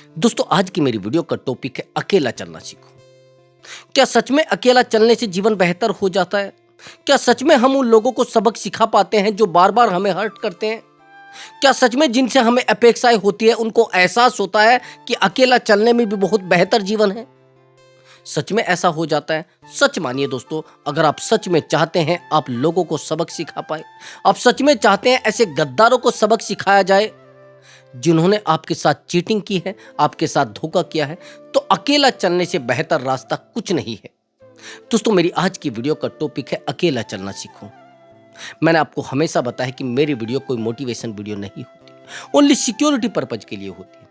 दोस्तों, आज की मेरी वीडियो का टॉपिक है अकेला चलना सीखो। क्या सच में अकेला चलने से जीवन बेहतर हो जाता है? क्या सच में हम उन लोगों को सबक सिखा पाते हैं जो बार बार हमें हर्ट करते हैं? क्या सच में जिनसे हमें अपेक्षाएं होती है उनको एहसास होता है कि अकेला चलने में भी बहुत बेहतर जीवन है? सच में ऐसा हो जाता है? सच मानिए दोस्तों, अगर आप सच में चाहते हैं आप लोगों को सबक सिखा पाए, आप सच में चाहते हैं ऐसे गद्दारों को सबक सिखाया जाए जिन्होंने आपके साथ चीटिंग की है, आपके साथ धोखा किया है, तो अकेला चलने से बेहतर रास्ता कुछ नहीं है। दोस्तों, मेरी आज की वीडियो का टॉपिक है अकेला चलना सीखो। मैंने आपको हमेशा बताया कि मेरी वीडियो कोई मोटिवेशन वीडियो नहीं होती, ओनली सिक्योरिटी पर्पज के लिए होती है।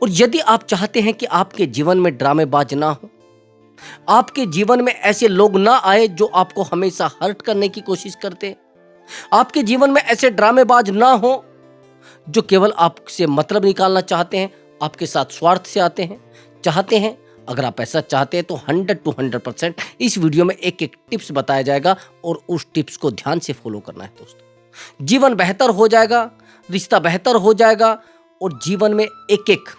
और यदि आप चाहते हैं कि आपके जीवन में ड्रामेबाज ना हो, आपके जीवन में ऐसे लोग ना आए जो आपको हमेशा हर्ट करने की कोशिश करते हैं, आपके जीवन में ऐसे ड्रामेबाज ना हो जो केवल आपसे मतलब निकालना चाहते हैं, आपके साथ स्वार्थ से आते हैं, चाहते हैं। अगर आप ऐसा चाहते हैं तो 100 to 100% इस वीडियो में एक एक टिप्स बताया जाएगा और उस टिप्स को ध्यान से फॉलो करना है दोस्तों। जीवन बेहतर हो जाएगा, रिश्ता बेहतर हो जाएगा और जीवन में एक एक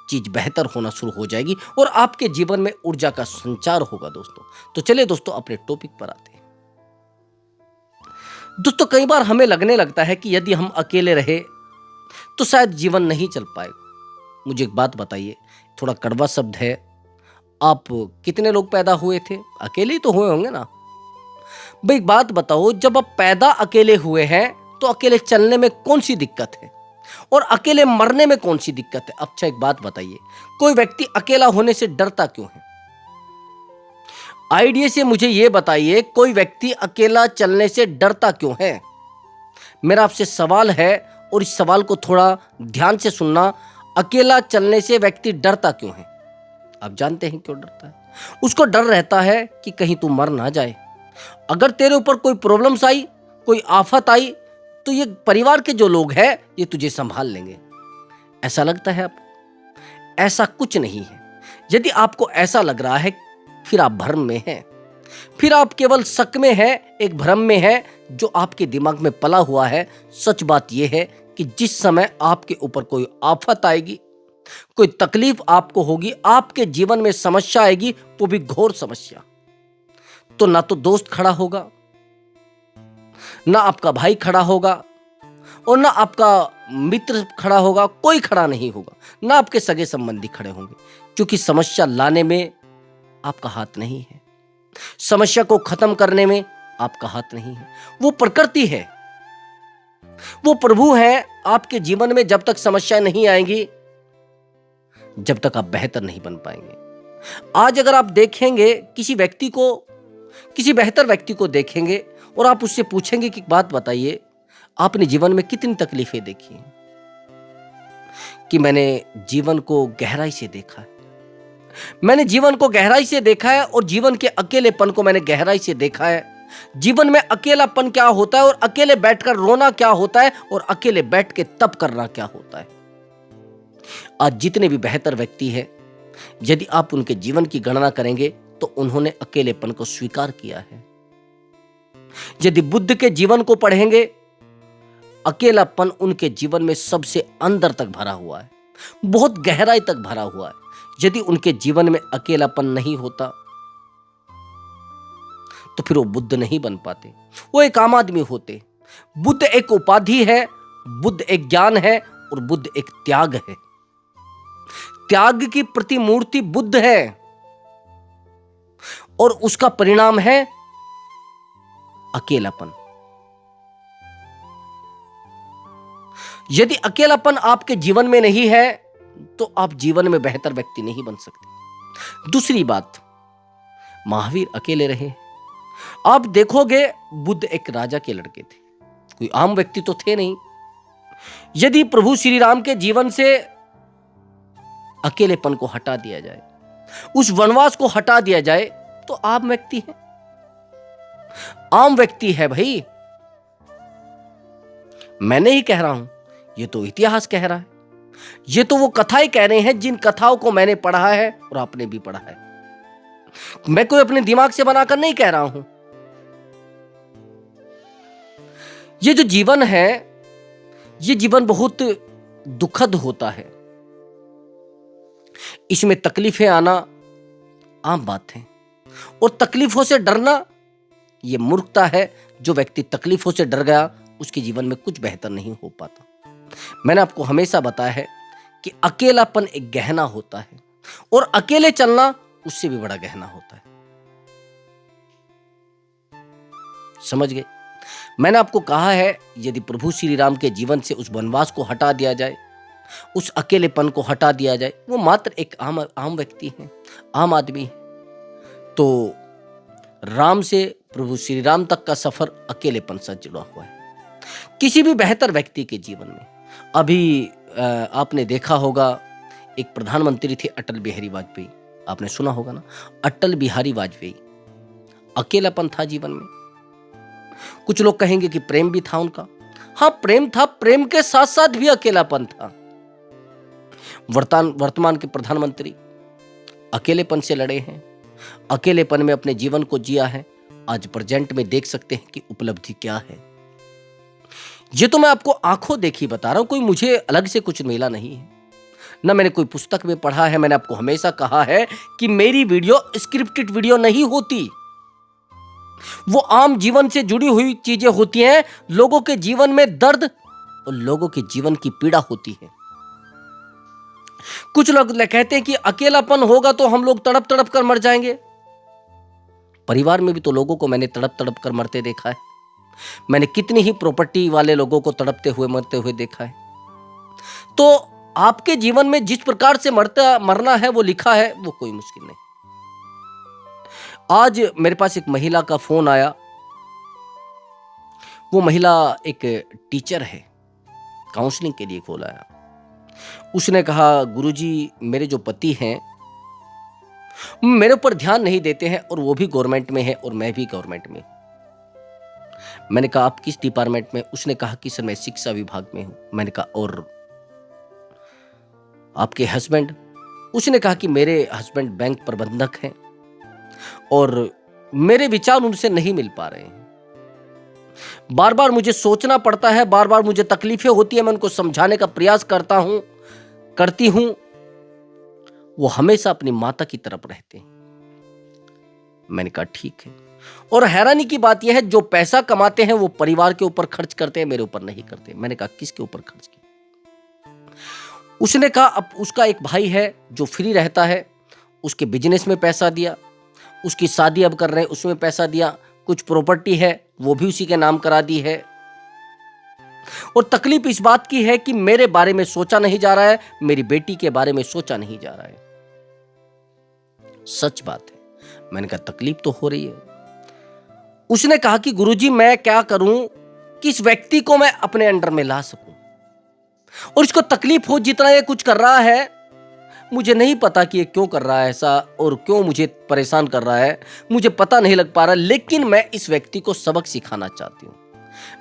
चीज बेहतर होना शुरू हो जाएगी और आपके जीवन में ऊर्जा का संचार होगा दोस्तों। तो चलिए दोस्तों, अपने टॉपिक पर आते हैं। दोस्तों, कई बार हमें लगने लगता है कि यदि हम अकेले रहे तो शायद जीवन नहीं चल पाएगा। मुझे एक बात बताइए, थोड़ा कड़वा शब्द है, आप कितने लोग पैदा हुए थे? अकेले ही तो हुए होंगे ना भाई। एक बात बताओ, जब आप पैदा अकेले हुए हैं तो अकेले चलने में कौन सी दिक्कत है और अकेले मरने में कौन सी दिक्कत है? अच्छा, एक बात बताइए, कोई व्यक्ति अकेला होने से डरता क्यों है? आइडिया से मुझे यह बताइए, कोई व्यक्ति अकेला चलने से डरता क्यों है? मेरा आपसे सवाल है और इस सवाल को थोड़ा ध्यान से सुनना। अकेला चलने से व्यक्ति डरता क्यों है? आप जानते हैं क्यों डरता है? उसको डर रहता है कि कहीं तू मर ना जाए। अगर तेरे ऊपर कोई प्रॉब्लम्स आई, कोई आफत आई, तो ये परिवार के जो लोग हैं ये तुझे संभाल लेंगे। ऐसा लगता है आपको? ऐसा कुछ नहीं है। यदि आपको ऐसा लग रहा है, फिर आप भ्रम में हैं, फिर आप केवल शक में हैं, एक भ्रम में हैं जो आपके दिमाग में पला हुआ है। सच बात यह है कि जिस समय आपके ऊपर कोई आफत आएगी, कोई तकलीफ आपको होगी, आपके जीवन में समस्या आएगी, वो भी घोर समस्या, तो ना तो दोस्त खड़ा होगा, ना आपका भाई खड़ा होगा और ना आपका मित्र खड़ा होगा, कोई खड़ा नहीं होगा, ना आपके सगे संबंधी खड़े होंगे, क्योंकि समस्या लाने में आपका हाथ नहीं है, समस्या को खत्म करने में आपका हाथ नहीं है। वो प्रकृति है, वो प्रभु है। आपके जीवन में जब तक समस्या नहीं आएंगी, जब तक आप बेहतर नहीं बन पाएंगे। आज अगर आप देखेंगे किसी व्यक्ति को, किसी बेहतर व्यक्ति को देखेंगे और आप उससे पूछेंगे कि बात बताइए, आपने जीवन में कितनी तकलीफें देखी हैं? कि मैंने जीवन को गहराई से देखा है, मैंने जीवन को गहराई से देखा है और जीवन के अकेलेपन को मैंने गहराई से देखा है। जीवन में अकेलापन क्या होता है और अकेले बैठकर रोना क्या होता है और अकेले बैठ के तप करना क्या होता है। आज जितने भी बेहतर व्यक्ति हैं, यदि आप उनके जीवन की गणना करेंगे तो उन्होंने अकेलेपन को स्वीकार किया है। यदि बुद्ध के जीवन को पढ़ेंगे, अकेलापन उनके जीवन में सबसे अंदर तक भरा हुआ है, बहुत गहराई तक भरा हुआ है। यदि उनके जीवन में अकेलापन नहीं होता तो फिर वो बुद्ध नहीं बन पाते, वो एक आम आदमी होते। बुद्ध एक उपाधि है, बुद्ध एक ज्ञान है और बुद्ध एक त्याग है। त्याग की प्रतिमूर्ति बुद्ध है और उसका परिणाम है अकेलापन। यदि अकेलापन आपके जीवन में नहीं है तो आप जीवन में बेहतर व्यक्ति नहीं बन सकते। दूसरी बात, महावीर अकेले रहे। आप देखोगे बुद्ध एक राजा के लड़के थे, कोई आम व्यक्ति तो थे नहीं। यदि प्रभु श्री राम के जीवन से अकेलेपन को हटा दिया जाए, उस वनवास को हटा दिया जाए, तो आम व्यक्ति है, आम व्यक्ति है भाई। मैं नहीं कह रहा हूं, ये तो इतिहास कह रहा है, ये तो वो कथाएं कह रहे हैं जिन कथाओं को मैंने पढ़ा है और आपने भी पढ़ा है। मैं कोई अपने दिमाग से बनाकर नहीं कह रहा हूं। ये जो जीवन है, ये जीवन बहुत दुखद होता है। इसमें तकलीफें आना आम बात है, और तकलीफों से डरना ये मूर्खता है। जो व्यक्ति तकलीफों से डर गया उसके जीवन में कुछ बेहतर नहीं हो पाता। मैंने आपको हमेशा बताया है कि अकेलापन एक गहना होता है, और अकेले चलना उससे भी बड़ा गहना होता है। समझ गए? मैंने आपको कहा है, यदि प्रभु श्री राम के जीवन से उस वनवास को हटा दिया जाए, उस अकेलेपन को हटा दिया जाए, वो मात्र एक आम व्यक्ति है, आम आदमी है, तो राम से प्रभु श्री राम तक का सफर अकेलेपन से जुड़ा हुआ है। किसी भी बेहतर व्यक्ति के जीवन में, अभी आपने देखा होगा, एक प्रधानमंत्री थे अटल बिहारी वाजपेयी, आपने सुना होगा ना, अटल बिहारी वाजपेयी। अकेलापन था जीवन में। कुछ लोग कहेंगे कि प्रेम भी था उनका। हाँ, प्रेम था, प्रेम के साथ साथ भी अकेलापन था। वर्तमान के प्रधानमंत्री अकेलेपन से लड़े हैं, अकेलेपन में अपने जीवन को जिया है। आज प्रेजेंट में देख सकते हैं कि उपलब्धि क्या है। ये तो मैं आपको आंखों देखी बता रहा हूं, कोई मुझे अलग से कुछ मिला नहीं है, ना मैंने कोई पुस्तक में पढ़ा है। मैंने आपको हमेशा कहा है कि मेरी वीडियो स्क्रिप्टेड वीडियो नहीं होती, वो आम जीवन से जुड़ी हुई चीजें होती हैं। लोगों के जीवन में दर्द और लोगों के जीवन की पीड़ा होती है। कुछ लोग कहते हैं कि अकेलापन होगा तो हम लोग तड़प तड़प कर मर जाएंगे। परिवार में भी तो लोगों को मैंने तड़प तड़प कर मरते देखा है। मैंने कितनी ही प्रॉपर्टी वाले लोगों को तड़पते हुए मरते हुए देखा है। तो आपके जीवन में जिस प्रकार से मरना है वो लिखा है, वो कोई मुश्किल नहीं। आज मेरे पास एक महिला का फोन आया। वो महिला एक टीचर है, काउंसलिंग के लिए कॉल आया। उसने कहा, गुरुजी मेरे जो पति हैं मेरे ऊपर ध्यान नहीं देते हैं, और वो भी गवर्नमेंट में है और मैं भी गवर्नमेंट में। मैंने कहा, आप किस डिपार्टमेंट में? उसने कहा कि सर मैं शिक्षा विभाग में हूं। मैंने कहा, और आपके हस्बैंड? उसने कहा कि मेरे हस्बैंड बैंक प्रबंधक हैं और मेरे विचार उनसे नहीं मिल पा रहे हैं। बार बार मुझे सोचना पड़ता है, बार बार मुझे तकलीफें होती है। मैं उनको समझाने का प्रयास करती हूं, वो हमेशा अपनी माता की तरफ रहते हैं। मैंने कहा ठीक है। और हैरानी की बात यह है, जो पैसा कमाते हैं वो परिवार के ऊपर खर्च करते हैं, मेरे ऊपर नहीं करते। मैंने कहा किसके ऊपर खर्च किया? उसने कहा, अब उसका एक भाई है जो फ्री रहता है, उसके बिजनेस में पैसा दिया, उसकी शादी अब कर रहे हैं उसमें पैसा दिया, कुछ प्रॉपर्टी है वो भी उसी के नाम करा दी है। और तकलीफ इस बात की है कि मेरे बारे में सोचा नहीं जा रहा है, मेरी बेटी के बारे में सोचा नहीं जा रहा है। सच बात है। मैंने कहा तकलीफ तो हो रही है। उसने कहा कि गुरुजी मैं क्या करूं, किस व्यक्ति को मैं अपने अंडर में ला सकूं, और इसको तकलीफ हो जितना ये कुछ कर रहा है, मुझे नहीं पता कि ये क्यों कर रहा है ऐसा और क्यों मुझे परेशान कर रहा है, मुझे पता नहीं लग पा रहा, लेकिन मैं इस व्यक्ति को सबक सिखाना चाहती हूँ।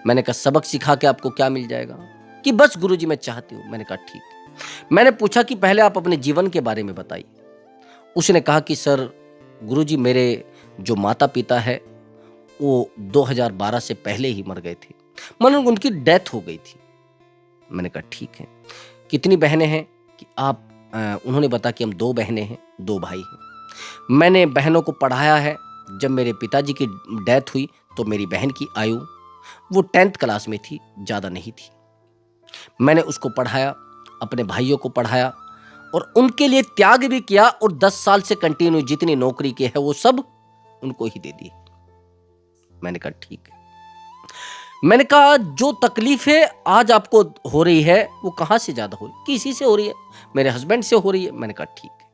मैंने कहा सबक सिखा के आपको क्या मिल जाएगा? कि बस गुरुजी मैं चाहती हूँ। मैंने कहा ठीक। मैंने पूछा कि पहले आप अपने जीवन के बारे में बताइए। उसने कहा कि सर गुरुजी मेरे जो माता पिता है वो 2012 से पहले ही मर गए थे, मतलब उनकी डेथ हो गई थी। मैंने कहा ठीक है। कितनी बहनें हैं? कि आप उन्होंने बताया कि हम 2 बहनें हैं, 2 भाई हैं। मैंने बहनों को पढ़ाया है। जब मेरे पिताजी की डेथ हुई तो मेरी बहन की आयु वो 10th क्लास में थी, ज़्यादा नहीं थी। मैंने उसको पढ़ाया, अपने भाइयों को पढ़ाया और उनके लिए त्याग भी किया, और 10 साल से कंटिन्यू जितनी नौकरी की है वो सब उनको ही दे दी। मैंने कहा ठीक है। मैंने कहा जो तकलीफें आज आपको हो रही है वो कहां से ज्यादा हो रही? किसी से हो रही है? मेरे हस्बैंड से हो रही है। मैंने कहा ठीक है।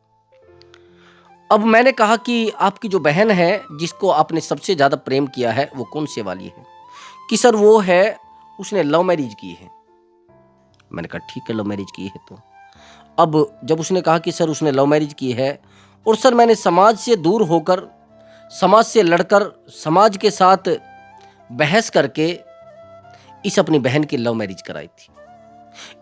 अब मैंने कहा कि आपकी जो बहन है जिसको आपने सबसे ज्यादा प्रेम किया है वो कौन से वाली है? कि सर वो है, उसने लव मैरिज की है। मैंने कहा ठीक है, लव मैरिज की है तो। अब जब उसने कहा कि सर उसने लव मैरिज की है और सर मैंने समाज से दूर होकर, समाज से लड़कर, समाज के साथ बहस करके इस अपनी बहन की लव मैरिज कराई थी।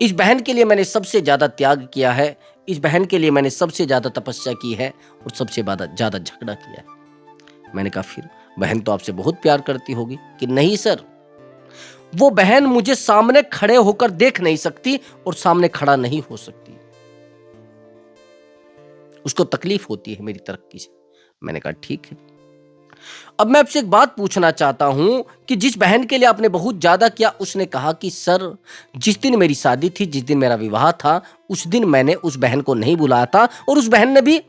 इस बहन के लिए मैंने सबसे ज्यादा त्याग किया है, इस बहन के लिए मैंने सबसे ज्यादा तपस्या की है और सबसे ज्यादा झगड़ा किया है। मैंने कहा फिर बहन तो आपसे बहुत प्यार करती होगी। कि नहीं सर, वो बहन मुझे सामने खड़े होकर देख नहीं सकती और सामने खड़ा नहीं हो सकती। उसको तकलीफ होती है मेरी तरक्की से। मैंने कहा ठीक है। अब मैं आपसे एक बात पूछना चाहता हूं कि जिस बहन के लिए आपने बहुत ज्यादा किया, उसने कहा कि सर जिस दिन मेरी शादी थी, जिस दिन मेरा विवाह था, उस दिन मैंने उस बहन को नहीं बुलाया था और उस बहन ने भी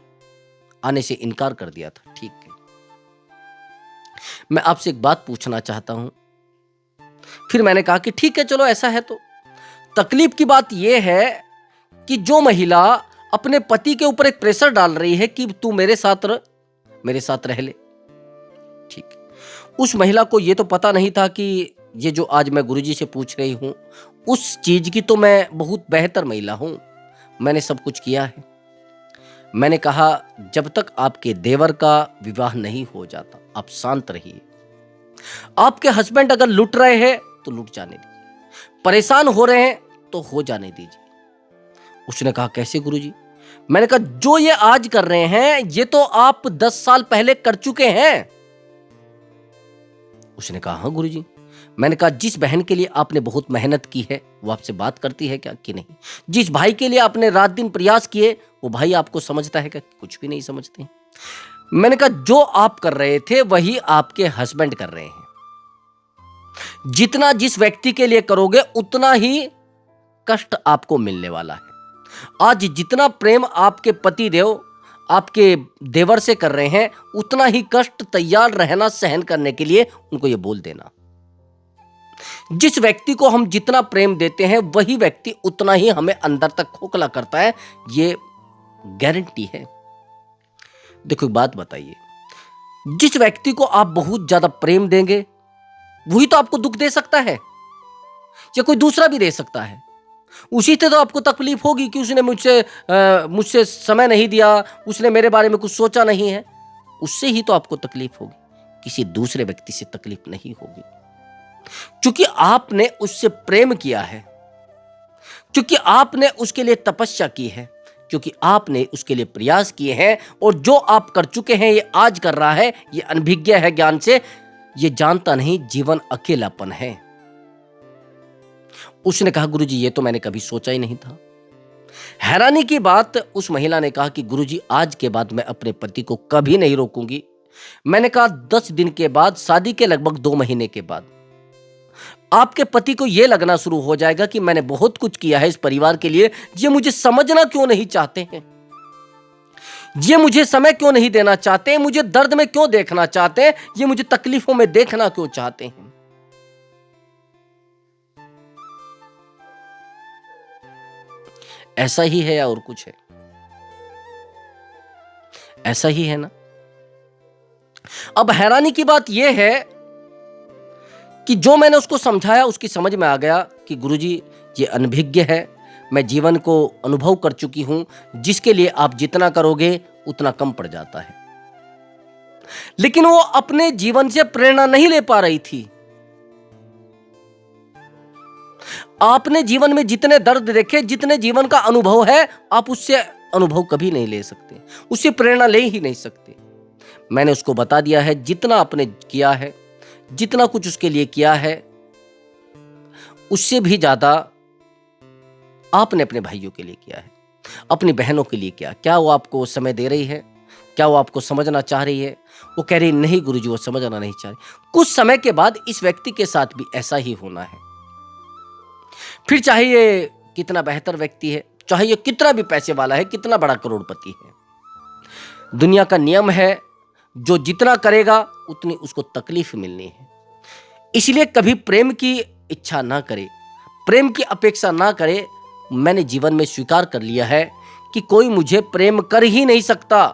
आने से इनकार कर दिया था। ठीक है, मैं आपसे एक बात पूछना चाहता हूं। फिर मैंने कहा कि ठीक है चलो ऐसा है तो तकलीफ की बात यह है कि जो महिला अपने पति के ऊपर एक प्रेशर डाल रही है कि तू मेरे साथ रह ले, ठीक है, उस महिला को यह तो पता नहीं था कि ये जो आज मैं गुरुजी से पूछ रही हूं, उस चीज की तो मैं बहुत बेहतर महिला हूं, मैंने सब कुछ किया है। मैंने कहा जब तक आपके देवर का विवाह नहीं हो जाता आप शांत रहिए। आपके हस्बैंड अगर लुट रहे हैं तो लुट जाने दीजिए, परेशान हो रहे हैं तो हो जाने दीजिए। उसने कहा कैसे गुरुजी? मैंने कहा जो ये आज कर रहे हैं ये तो आप 10 साल पहले कर चुके हैं। उसने कहा हाँ गुरुजी। मैंने कहा जिस बहन के लिए आपने बहुत मेहनत की है वो आपसे बात करती है क्या कि नहीं? जिस भाई के लिए आपने रात दिन प्रयास किए वो भाई आपको समझता है क्या? कुछ भी नहीं समझते। मैंने कहा जो आप कर रहे थे वही आपके हस्बैंड कर रहे हैं। जितना जिस व्यक्ति के लिए करोगे उतना ही कष्ट आपको मिलने वाला है। आज जितना प्रेम आपके पति देव आपके देवर से कर रहे हैं उतना ही कष्ट तैयार रहना सहन करने के लिए उनको ये बोल देना। जिस व्यक्ति को हम जितना प्रेम देते हैं वही व्यक्ति उतना ही हमें अंदर तक खोखला करता है, ये गारंटी है। देखो एक बात बताइए, जिस व्यक्ति को आप बहुत ज्यादा प्रेम देंगे वही तो आपको दुख दे सकता है या कोई दूसरा भी दे सकता है। उसी से तो आपको तकलीफ होगी कि उसने मुझसे समय नहीं दिया, उसने मेरे बारे में कुछ सोचा नहीं है, उससे ही तो आपको तकलीफ होगी, किसी दूसरे व्यक्ति से तकलीफ नहीं होगी। क्योंकि आपने उससे प्रेम किया है, क्योंकि आपने उसके लिए तपस्या की है, क्योंकि आपने उसके लिए प्रयास किए हैं। और जो आप कर चुके हैं ये आज कर रहा है, ये अनभिज्ञ है ज्ञान से, ये जानता नहीं जीवन अकेलापन है। उसने कहा गुरुजी ये तो मैंने कभी सोचा ही नहीं था। हैरानी की बात उस महिला ने कहा कि गुरुजी आज के बाद मैं अपने पति को कभी नहीं रोकूंगी। मैंने कहा 10 दिन के बाद, शादी के लगभग 2 महीने के बाद आपके पति को यह लगना शुरू हो जाएगा कि मैंने बहुत कुछ किया है इस परिवार के लिए, ये मुझे समझना क्यों नहीं चाहते हैं, ये मुझे समय क्यों नहीं देना चाहते, मुझे दर्द में क्यों देखना चाहते हैं, ये मुझे तकलीफों में देखना क्यों चाहते हैं। ऐसा ही है या और कुछ है? ऐसा ही है ना। अब हैरानी की बात यह है कि जो मैंने उसको समझाया उसकी समझ में आ गया कि गुरुजी ये अनभिज्ञ है, मैं जीवन को अनुभव कर चुकी हूं, जिसके लिए आप जितना करोगे उतना कम पड़ जाता है। लेकिन वो अपने जीवन से प्रेरणा नहीं ले पा रही थी। आपने जीवन में जितने दर्द देखे, जितने जीवन का अनुभव है, आप उससे अनुभव कभी नहीं ले सकते, उससे प्रेरणा ले ही नहीं सकते। मैंने उसको बता दिया है जितना आपने किया है, जितना कुछ उसके लिए किया है, उससे भी ज्यादा आपने अपने भाइयों के लिए किया है, अपनी बहनों के लिए किया। क्या वो आपको समय दे रही है? क्या वो आपको समझना चाह रही है? वो कह रही नहीं गुरुजी वो समझना नहीं चाह रही। कुछ समय के बाद इस व्यक्ति के साथ भी ऐसा ही होना है। फिर चाहे ये कितना बेहतर व्यक्ति है, चाहे ये कितना भी पैसे वाला है, कितना बड़ा करोड़पति है, दुनिया का नियम है जो जितना करेगा उतनी उसको तकलीफ मिलनी है। इसलिए कभी प्रेम की इच्छा ना करे, प्रेम की अपेक्षा ना करे। मैंने जीवन में स्वीकार कर लिया है कि कोई मुझे प्रेम कर ही नहीं सकता,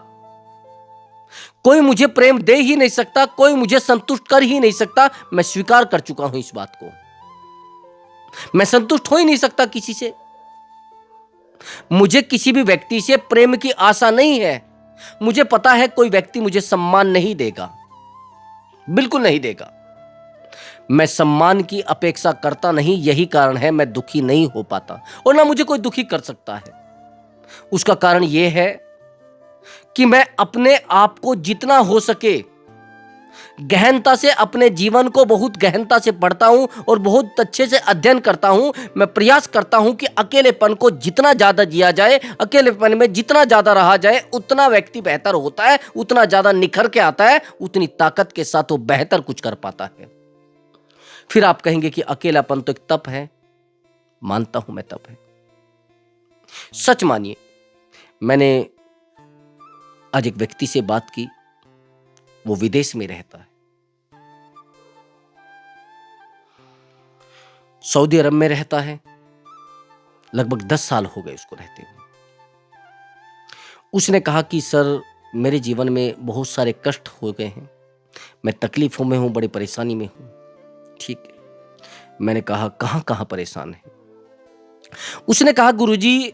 कोई मुझे प्रेम दे ही नहीं सकता, कोई मुझे संतुष्ट कर ही नहीं सकता। मैं स्वीकार कर चुका हूं इस बात को। मैं संतुष्ट हो ही नहीं सकता किसी से। मुझे किसी भी व्यक्ति से प्रेम की आशा नहीं है। मुझे पता है कोई व्यक्ति मुझे सम्मान नहीं देगा, बिल्कुल नहीं देगा। मैं सम्मान की अपेक्षा करता नहीं, यही कारण है मैं दुखी नहीं हो पाता और ना मुझे कोई दुखी कर सकता है। उसका कारण यह है कि मैं अपने आप को जितना हो सके गहनता से अपने जीवन को बहुत गहनता से पढ़ता हूं और बहुत अच्छे से अध्ययन करता हूं। मैं प्रयास करता हूं कि अकेलेपन को जितना ज़्यादा जिया जाए, अकेलेपन में जितना ज़्यादा रहा जाए, उतना व्यक्ति बेहतर होता है, उतना ज़्यादा निखर के आता है, उतनी ताकत के साथ वो बेहतर कुछ कर पाता है। फिर आप कहेंगे कि अकेलापन तो एक तप है। मानता हूं मैं तप है। सच मानिए, मैंने आज एक व्यक्ति से बात की, वो विदेश में रहता है, सऊदी अरब में रहता है। लगभग 10 साल हो गए उसको रहते हुए। उसने कहा कि सर, मेरे जीवन में बहुत सारे कष्ट हो गए हैं, मैं तकलीफों में हूं, बड़ी परेशानी में हूं। ठीक है। मैंने कहा कहां कहां परेशान है? उसने कहा गुरुजी,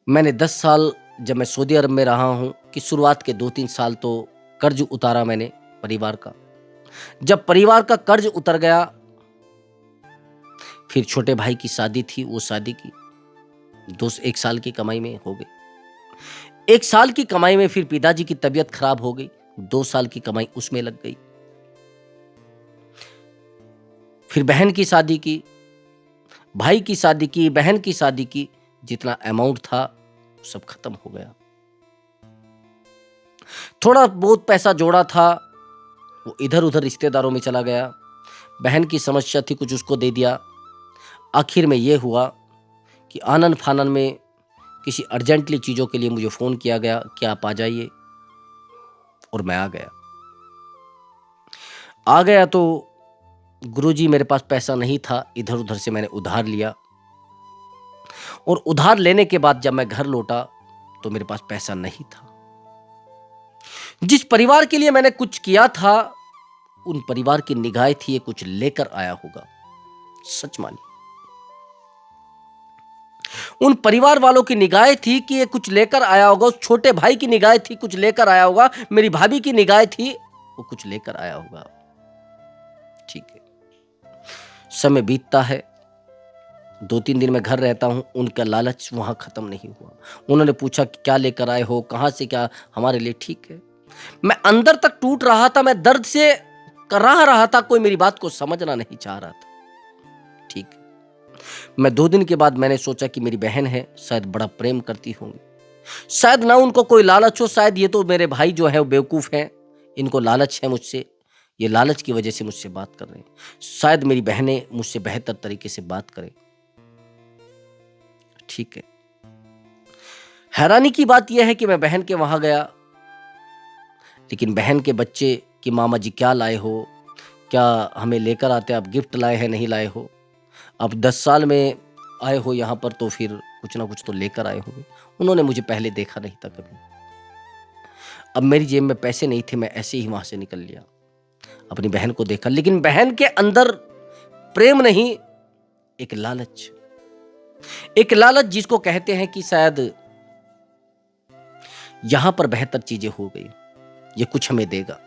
मैंने 10 साल जब मैं सऊदी अरब में रहा हूं कि शुरुआत के 2-3 साल तो कर्ज उतारा मैंने परिवार का। जब परिवार का कर्ज उतर गया, फिर छोटे भाई की शादी थी, वो शादी की 1 साल की कमाई में हो गई। 1 साल की कमाई में फिर पिताजी की तबीयत खराब हो गई, 2 साल की कमाई उसमें लग गई। फिर बहन की शादी की, भाई की शादी की, बहन की शादी की, जितना अमाउंट था सब खत्म हो गया। थोड़ा बहुत पैसा जोड़ा था, वो इधर उधर रिश्तेदारों में चला गया। बहन की समस्या थी, कुछ उसको दे दिया। आखिर में ये हुआ कि आनन फानन में किसी अर्जेंटली चीज़ों के लिए मुझे फ़ोन किया गया कि आप आ जाइए, और मैं आ गया तो गुरुजी, मेरे पास पैसा नहीं था, इधर उधर से मैंने उधार लिया, और उधार लेने के बाद जब मैं घर लौटा तो मेरे पास पैसा नहीं था। जिस परिवार के लिए मैंने कुछ किया था, उन परिवार की निगाहें थी ये कुछ लेकर आया होगा। सच मानिए, उन परिवार वालों की निगाहें थी कि ये कुछ लेकर आया होगा। उस छोटे भाई की निगाहें थी कुछ लेकर आया होगा। मेरी भाभी की निगाहें थी वो कुछ लेकर आया होगा। ठीक है। समय बीतता है, 2-3 दिन में घर रहता हूं, उनका लालच वहां खत्म नहीं हुआ। उन्होंने पूछा कि क्या लेकर आए हो, कहां से, क्या हमारे लिए ठीक है। मैं अंदर तक टूट रहा था, मैं दर्द से कराह रहा था, कोई मेरी बात को समझना नहीं चाह रहा था। ठीक है। मैं 2 दिन के बाद मैंने सोचा कि मेरी बहन है, शायद बड़ा प्रेम करती होंगी, शायद ना उनको कोई लालच हो, शायद ये तो मेरे भाई जो है वो बेवकूफ हैं, इनको लालच है मुझसे, ये लालच की वजह से मुझसे बात कर रहे हैं। शायद मेरी बहनें मुझसे बेहतर तरीके से बात करें। ठीक है। हैरानी की बात यह है कि मैं बहन के वहां गया, लेकिन बहन के बच्चे कि मामा जी क्या लाए हो, क्या हमें लेकर आते, आप गिफ्ट लाए हैं नहीं लाए हो, अब 10 साल में आए हो यहाँ पर तो फिर कुछ ना कुछ तो लेकर आए होंगे। उन्होंने मुझे पहले देखा नहीं था कभी। अब मेरी जेब में पैसे नहीं थे, मैं ऐसे ही वहां से निकल लिया। अपनी बहन को देखा, लेकिन बहन के अंदर प्रेम नहीं, एक लालच, एक लालच जिसको कहते हैं कि शायद यहां पर बेहतर चीजें हो गई, ये कुछ हमें देगा।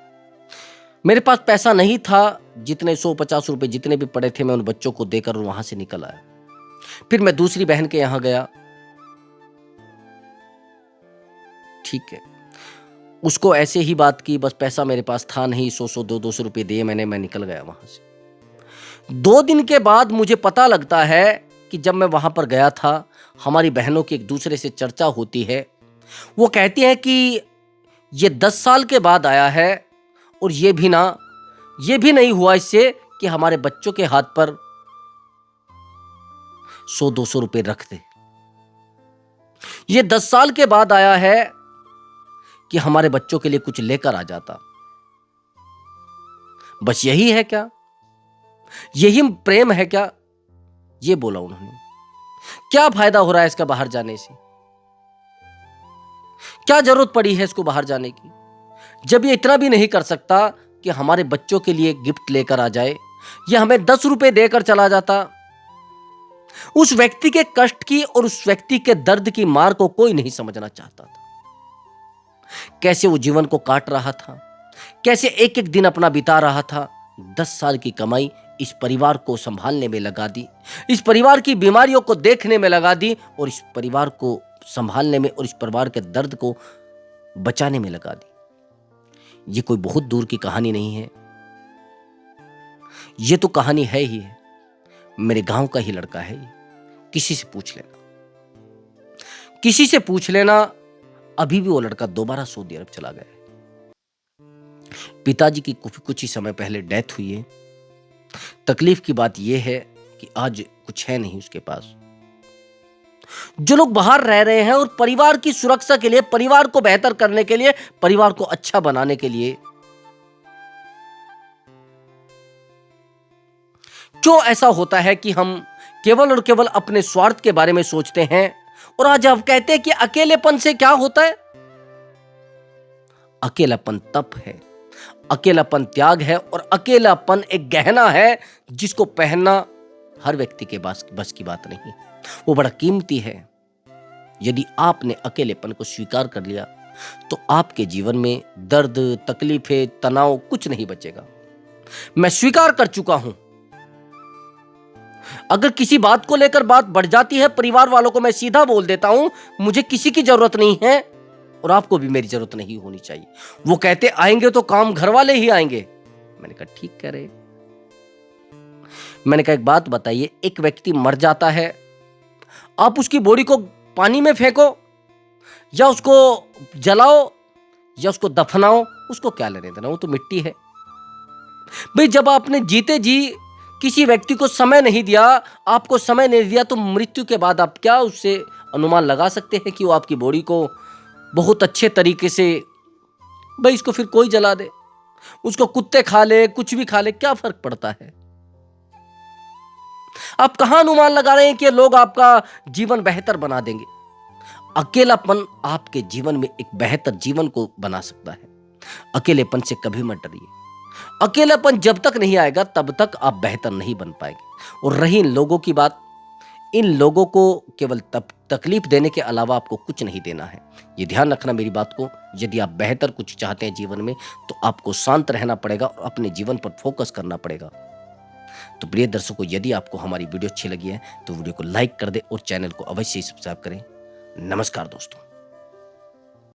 मेरे पास पैसा नहीं था, जितने 150 रुपए जितने भी पड़े थे मैं उन बच्चों को देकर वहां से निकल आया। फिर मैं दूसरी बहन के यहां गया। ठीक है। उसको ऐसे ही बात की, बस पैसा मेरे पास था नहीं, 100 200 रुपए दिए मैंने, मैं निकल गया वहां से। 2 दिन के बाद मुझे पता लगता है कि जब मैं वहां पर गया था, हमारी बहनों की एक दूसरे से चर्चा होती है। वो कहती हैं कि ये 10 साल के बाद आया है, और ये भी नहीं हुआ इससे कि हमारे बच्चों के हाथ पर 100-200 रुपए रख दे। ये 10 साल के बाद आया है कि हमारे बच्चों के लिए कुछ लेकर आ जाता। बस यही है क्या? यही प्रेम है क्या? ये बोला उन्होंने। क्या फायदा हो रहा है इसका बाहर जाने से? क्या जरूरत पड़ी है इसको बाहर जाने की, जब ये इतना भी नहीं कर सकता कि हमारे बच्चों के लिए गिफ्ट लेकर आ जाए, ये हमें 10 रुपए देकर चला जाता। उस व्यक्ति के कष्ट की और उस व्यक्ति के दर्द की मार को कोई नहीं समझना चाहता था। कैसे वो जीवन को काट रहा था, कैसे एक एक दिन अपना बिता रहा था। 10 साल की कमाई इस परिवार को संभालने में लगा दी, इस परिवार की बीमारियों को देखने में लगा दी, और इस परिवार को संभालने में और इस परिवार के दर्द को बचाने में लगा दी। ये कोई बहुत दूर की कहानी नहीं है, ये तो कहानी है ही है, मेरे गांव का ही लड़का है ये। किसी से पूछ लेना, किसी से पूछ लेना, अभी भी वो लड़का दोबारा सऊदी अरब चला गया है। पिताजी की कुछ ही समय पहले डेथ हुई है। तकलीफ की बात यह है कि आज कुछ है नहीं उसके पास। जो लोग बाहर रह रहे हैं और परिवार की सुरक्षा के लिए, परिवार को बेहतर करने के लिए, परिवार को अच्छा बनाने के लिए, क्यों ऐसा होता है कि हम केवल और केवल अपने स्वार्थ के बारे में सोचते हैं। और आज आप कहते हैं कि अकेलेपन से क्या होता है? अकेलापन तप है, अकेलापन त्याग है, और अकेलापन एक गहना है जिसको पहनना हर व्यक्ति के बस की बात नहीं। वो बड़ा कीमती है। यदि आपने अकेलेपन को स्वीकार कर लिया तो आपके जीवन में दर्द, तकलीफें, तनाव कुछ नहीं बचेगा। मैं स्वीकार कर चुका हूं। अगर किसी बात को लेकर बात बढ़ जाती है, परिवार वालों को मैं सीधा बोल देता हूं, मुझे किसी की जरूरत नहीं है और आपको भी मेरी जरूरत नहीं होनी चाहिए। वो कहते आएंगे तो काम घर वाले ही आएंगे। मैंने कहा ठीक कह रहे। मैंने कहा एक बात बताइए, एक व्यक्ति मर जाता है, आप उसकी बॉडी को पानी में फेंको या उसको जलाओ या उसको दफनाओ, उसको क्या लेने देना, वो तो मिट्टी है। भाई जब आपने जीते जी किसी व्यक्ति को समय नहीं दिया, आपको समय नहीं दिया, तो मृत्यु के बाद आप क्या उससे अनुमान लगा सकते हैं कि वो आपकी बॉडी को बहुत अच्छे तरीके से, भाई इसको फिर कोई जला दे, उसको कुत्ते खा ले, कुछ भी खा ले, क्या फर्क पड़ता है? आप कहां अनुमान लगा रहे हैं कि लोग आपका जीवन बेहतर बना देंगे? अकेलापन आपके जीवन में एक बेहतर जीवन को बना सकता है। अकेलेपन से कभी मत डरिए। अकेलापन जब तक नहीं आएगा तब तक आप बेहतर नहीं बन पाएंगे। और रही इन लोगों की बात, इन लोगों को केवल तकलीफ देने के अलावा आपको कुछ नहीं देना है। ये ध्यान रखना मेरी बात को। यदि आप बेहतर कुछ चाहते हैं जीवन में तो आपको शांत रहना पड़ेगा और अपने जीवन पर फोकस करना पड़ेगा। तो प्रिय दर्शकों, यदि आपको हमारी वीडियो अच्छी लगी है तो वीडियो को लाइक कर दे और चैनल को अवश्य ही सब्सक्राइब करें। नमस्कार दोस्तों।